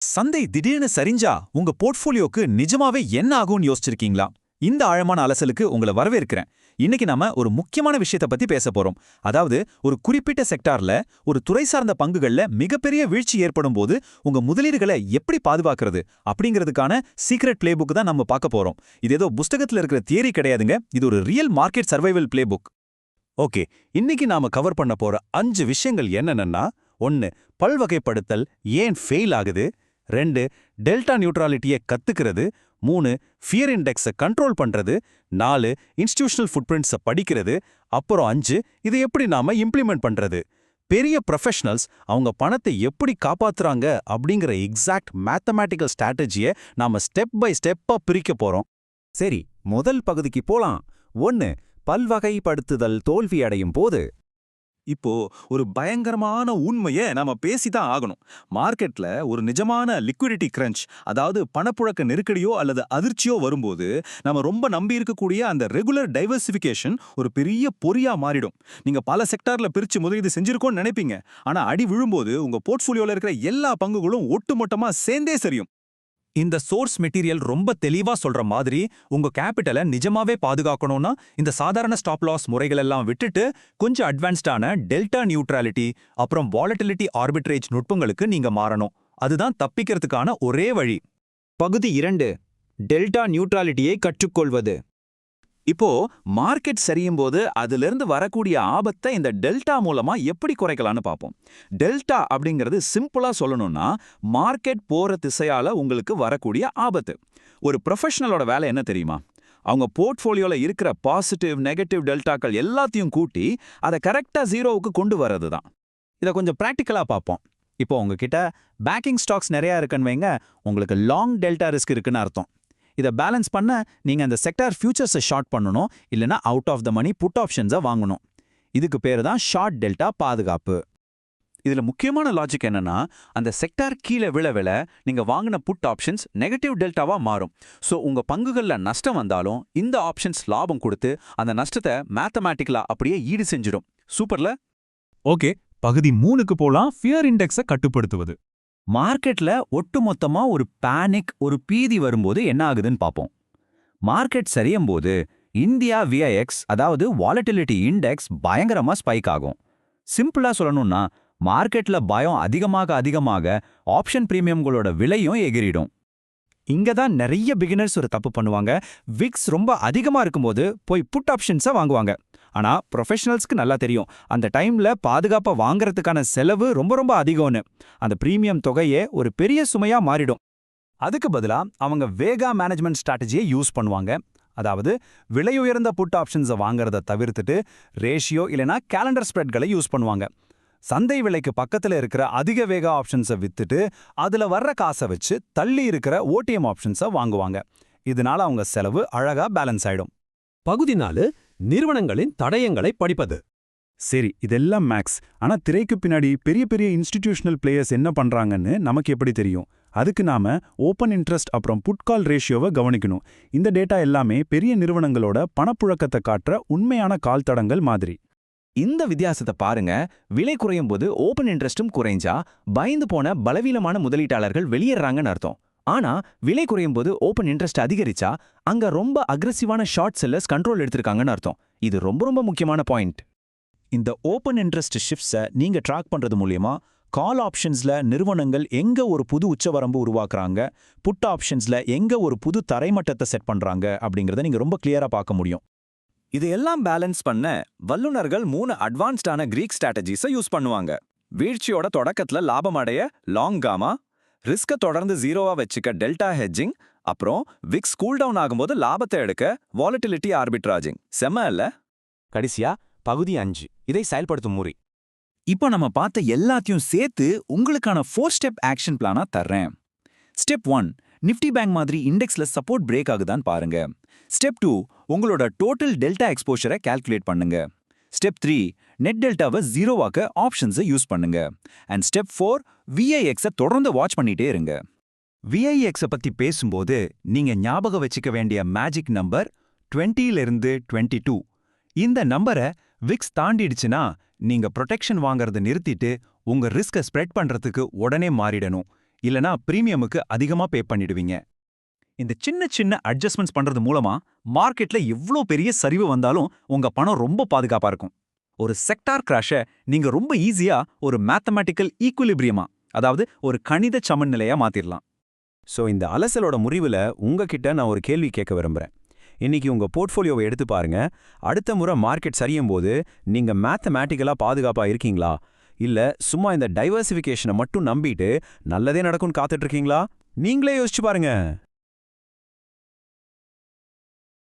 சந்தை திடீர்னு சரிஞ்சா உங்க போர்ட்ஃபோலியோக்கு நிஜமாவே என்ன ஆகும்னு யோசிச்சிருக்கீங்களா? இந்த ஆழமான அலசலுக்கு உங்களை வரவேற்கிறேன். இன்னைக்கு நாம ஒரு முக்கியமான விஷயத்தை பத்தி பேச போறோம். அதாவது ஒரு குறிப்பிட்ட செக்டார்ல ஒரு துறை சார்ந்த பங்குகள்ல மிகப்பெரிய வீழ்ச்சி ஏற்படும் போது உங்க முதலீடுகளை எப்படி பாதுகாக்கிறது அப்படிங்கிறதுக்கான சீக்ரெட் பிளே புக் தான் நம்ம பார்க்க போறோம். இது ஏதோ புஸ்தகத்துல இருக்கிற தியரி கிடையாதுங்க. இது ஒரு real market survival play book. Okay, இன்னைக்கு நாம கவர் பண்ண போற 5 விஷயங்கள் என்னென்னா: 1. பல்வகைப்படுத்தல் ஏன் ஃபெயில் ஆகுது. 2. டெல்டா நியூட்ராலிட்டியை கத்துக்கிறது. 3. ஃபியர் இண்டெக்ஸை கண்ட்ரோல் பண்றது. 4. இன்ஸ்டிடியூஷனல் ஃபுட்பிரிண்ட்ஸை படிக்கிறது. அப்புறம் 5. இதை எப்படி நாம இம்ப்ளிமெண்ட் பண்றது. பெரிய ப்ரொஃபஷனல்ஸ் அவங்க பணத்தை எப்படி காப்பாத்துறாங்க அப்படிங்கிற எக்ஸாக்ட் மேத்தமேட்டிக்கல் ஸ்ட்ராட்டஜியை நாம ஸ்டெப் பை ஸ்டெப்பா பிரிக்க போறோம். சரி, முதல் பகுதிக்கு போலாம். 1. பல்வகைப்படுத்துதல் தோல்வி அடையும் போது. இப்போ ஒரு பயங்கரமான உண்மையை நாம பேசிதான் ஆகணும். மார்க்கெட்ல ஒரு நிஜமான லிக்விடிட்டி கிரன்ச், அதாவது பணப்புழக்க நெருக்கடியோ அல்லது அதிர்ச்சியோ வரும்போது நம்ம ரொம்ப நம்பி இருக்கக்கூடிய அந்த ரெகுலர் டைவர்சிஃபிகேஷன் ஒரு பெரிய பொறியா மாறிடும். நீங்க பல செக்டார்ல பிரிச்சு முதலீடு செஞ்சிருக்கோம்னு நினைப்பீங்க. ஆனா அடி விழும்போது உங்க போர்ட்ஃபோலியோல இருக்கிற எல்லா பங்குகளும் ஒட்டுமொத்தமா சேர்ந்தே சரியும். இந்த சோர்ஸ் மெட்டீரியல் ரொம்ப தெளிவா சொல்ற மாதிரி உங்க கேபிட்டலை நிஜமாவே பாதுகாக்கணும்னா இந்த சாதாரண ஸ்டாப் லாஸ் முறைகளெல்லாம் விட்டுட்டு கொஞ்சம் அட்வான்ஸ்டான டெல்டா நியூட்ராலிட்டி அப்புறம் வாலட்டிலிட்டி ஆர்பிட்ரேஜ் நுட்பங்களுக்கு நீங்க மாறணும். அதுதான் தப்பிக்கிறதுக்கான ஒரே வழி. பகுதி 2. டெல்டா நியூட்ராலிட்டியை கற்றுக்கொள்வது. இப்போ மார்க்கெட் சரியும் போது அதிலிருந்து வரக்கூடிய ஆபத்தை இந்த டெல்டா மூலமா எப்படி குறைக்கலாம்னு பார்ப்போம். டெல்டா அப்படிங்கிறது சிம்பிளா சொல்லணும்னா மார்க்கெட் போற திசையால உங்களுக்கு வரக்கூடிய ஆபத்து. ஒரு ப்ரொஃபஷனலோட வேலை என்ன தெரியுமா? அவங்க போர்ட்ஃபோலியோல இருக்கிற பாசிட்டிவ் நெகட்டிவ் டெல்டாக்கள் எல்லாத்தையும் கூட்டி அதை கரெக்டா ஜீரோவுக்கு கொண்டு வர்றது தான். இதை கொஞ்சம் பிராக்டிக்கலா பார்ப்போம். இப்போ உங்ககிட்ட பேக்கிங் ஸ்டாக்ஸ் நிறையா இருக்குன்னு வைங்க, உங்களுக்கு லாங் டெல்டா ரிஸ்க் இருக்குன்னு அர்த்தம். இதை பேலன்ஸ் பண்ண நீங்க அந்த செக்டார் ஃபியூச்சர்ஸை ஷார்ட் பண்ணணும், இல்லைனா out of the money put ஆப்ஷன்ஸை வாங்கணும். இதுக்கு பேரு தான் ஷார்ட் டெல்டா பாதுகாப்பு. இதுல முக்கியமான லாஜிக் என்னன்னா, அந்த செக்டார் கீழே விழ நீங்க வாங்கின புட் ஆப்ஷன்ஸ் நெகட்டிவ் டெல்டாவா மாறும். ஸோ உங்க பங்குகள்ல நஷ்டம் வந்தாலும் இந்த ஆப்ஷன்ஸ் லாபம் கொடுத்து அந்த நஷ்டத்தை மேத்தமேட்டிக்கலா அப்படியே ஈடு செஞ்சிடும். சூப்பர்ல? ஓகே, பகுதி 3க்கு போலாம். ஃபியர் இண்டெக்ஸை கட்டுப்படுத்துவது. மார்க்கெட்ல ஒட்டுமொத்தமா ஒரு பேனிக், ஒரு பீதி வரும்போது என்ன ஆகுதுன்னு பார்ப்போம். மார்க்கெட் சரியும் போது இந்தியா விஐஎக்ஸ், அதாவது வாலட்டிலிட்டி இண்டெக்ஸ், பயங்கரமா ஸ்பைக் ஆகும். சிம்பிளா சொல்லணும்னா மார்க்கெட்ல பயம் அதிகமாக ஆப்ஷன் பிரீமியம்களோட விலையும் எகிரிடும். இங்க தான் நிறைய பிகினர்ஸ் ஒரு தப்பு பண்ணுவாங்க. விக்ஸ் ரொம்ப அதிகமா இருக்கும்போது போய் புட் ஆப்ஷன்ஸை வாங்குவாங்க. ஆனா ப்ரொஃபஷனல்ஸ்க்கு நல்லா தெரியும் அந்த டைம்ல பாதுகாப்பா வாங்குறதுக்கான செலவு ரொம்ப அதிகம்னு. அந்த பிரீமியம் தொகையே ஒரு பெரிய சுமையா மாறிடும். அதுக்கு பதிலா அவங்க வேகா மேனேஜ்மெண்ட் ஸ்ட்ராட்டஜியை யூஸ் பண்ணுவாங்க. அதாவது விலையுயர்ந்த புட் ஆப்ஷன்ஸை வாங்குறத தவிர்த்துட்டு ரேஷியோ இல்லைனா கேலண்டர் ஸ்ப்ரெட்களை யூஸ் பண்ணுவாங்க. சந்தை விலைக்கு பக்கத்துல இருக்கிற அதிக வேக ஆப்ஷன்ஸை வித்துட்டு அதுல வர்ற காசை வச்சு தள்ளி இருக்கிற ஓடிஎம் ஆப்ஷன்ஸை வாங்குவாங்க. இதனால அவங்க செலவு அழகா பேலன்ஸ் ஆயிடும். பகுதி 4. நிறுவனங்களின் தடயங்களை படிப்பது. சரி, இதெல்லாம் மேக்ஸ். ஆனா திரைக்கு பின்னாடி பெரிய பெரிய இன்ஸ்டிடியூஷனல் பிளேயர்ஸ் என்ன பண்றாங்கன்னு நமக்கு எப்படி தெரியும்? அதுக்கு நாம ஓப்பன் இன்ட்ரெஸ்ட் அப்புறம் புட் கால் ரேஷியோவை கவனிக்கணும். இந்த டேட்டா எல்லாமே பெரிய நிறுவனங்களோட பணப்புழக்கத்தை காட்டுற உண்மையான கால் தடங்கள் மாதிரி. இந்த வித்தியாசத்தை பாருங்க. விலை குறையும் போது ஓப்பன் இன்ட்ரெஸ்டும் குறைஞ்சா பயந்து போன பலவீனமான முதலீட்டாளர்கள் வெளியேறாங்கன்னு அர்த்தம். ஆனா விலை குறையும் போது ஓப்பன் இன்ட்ரெஸ்ட் அதிகரிச்சா அங்க ரொம்ப அக்ரெசிவான ஷார்ட் செல்லர்ஸ் கண்ட்ரோல் எடுத்திருக்காங்கன்னு அர்த்தம். இது ரொம்ப முக்கியமான பாயிண்ட். இந்த ஓப்பன் இன்ட்ரெஸ்ட் ஷிஃப்ட்ஸை நீங்க ட்ராக் பண்றது மூலியமா கால் ஆப்ஷன்ஸ்ல நிறுவனங்கள் எங்க ஒரு புது உச்சவரம்பு உருவாக்குறாங்க, புட் ஆப்ஷன்ஸ்ல எங்க ஒரு புது தரைமட்டத்தை செட் பண்றாங்க அப்படிங்கறத நீங்க ரொம்ப கிளியரா பார்க்க முடியும். இதையெல்லாம் பேலன்ஸ் பண்ண வல்லுநர்கள் 3 அட்வான்ஸ்டான கிரீக் ஸ்ட்ராட்டஜிஸை யூஸ் பண்ணுவாங்க. வீழ்ச்சியோட தொடக்கத்துல லாபம் அடைய லாங் காமா, ரிஸ்க தொடர்ந்து ஜீரோவா வச்சுக்க டெல்டா ஹெட்ஜிங், அப்புறம் விக்ஸ் கூல் டவுன் ஆகும்போது லாபத்தை எடுக்க வாலட்டிலிட்டி ஆர்பிட்ராஜிங். செம்ம இல்ல? கடைசியா பகுதி 5, இதை செயல்படுத்தும் முறை. இப்போ நம்ம பார்த்த எல்லாத்தையும் சேர்த்து உங்களுக்கான 4 ஸ்டெப் ஆக்ஷன் பிளானா தர்றேன். ஸ்டெப் 1, நிஃப்டி பேங்க் மாதிரி இண்டெக்ஸ்ல சப்போர்ட் பிரேக் ஆகுதான்னு பாருங்க. ஸ்டெப் 2, உங்களோட டோட்டல் டெல்டா எக்ஸ்போஷரை கால்குலேட் பண்ணுங்க. ஸ்டெப் 3, நெட் டெல்டாவை ஜீரோவாக்க ஆப்ஷன்ஸை யூஸ் பண்ணுங்க. அண்ட் ஸ்டெப் 4, விஐஎக்ஸை தொடர்ந்து வாட்ச் பண்ணிட்டே இருங்க. விஐஎக்ஸை பத்தி பேசும்போது நீங்க ஞாபகம் வச்சுக்க வேண்டிய மேஜிக் நம்பர் 20லிருந்து 22. இந்த நம்பரை விக்ஸ் தாண்டிடுச்சுன்னா நீங்க ப்ரொடெக்ஷன் வாங்கறத நிறுத்திட்டு உங்க ரிஸ்கை ஸ்ப்ரெட் பண்றதுக்கு உடனே மாறிடணும். இல்லனா பிரீமியமுக்கு அதிகமா பே பண்ணிடுவீங்க. இந்த சின்ன சின்ன அட்ஜஸ்ட்மெண்ட்ஸ் பண்றது மூலமா மார்க்கெட்ல எவ்ளோ பெரிய சரிவு வந்தாலும் உங்க பணம் ரொம்ப பாதுகாப்பா இருக்கும். ஒரு செக்டார் கிராஷை நீங்க ரொம்ப ஈஸியா ஒரு மேத்தமேட்டிக்கல் ஈக்குலிபிரியமா, அதாவது ஒரு கணித சமநிலையா மாத்திரலாம். சோ இந்த அலசலோட முடிவுல உங்ககிட்ட நான் ஒரு கேள்வி கேட்க விரும்புறேன். இன்னைக்கு உங்க போர்ட்ஃபோலியோவை எடுத்து பாருங்க. அடுத்த முறை மார்க்கெட் சரியும் போது நீங்க மேத்தமேட்டிக்கலா பாதுகாப்பா இருக்கீங்களா? இல்ல சும்மா இந்த டைவர்சிஃபிகேஷனை மட்டும் நம்பிட்டு நல்லதே நடக்கும்னு காத்துட்டு இருக்கீங்களா? நீங்களே யோசிச்சு பாருங்க.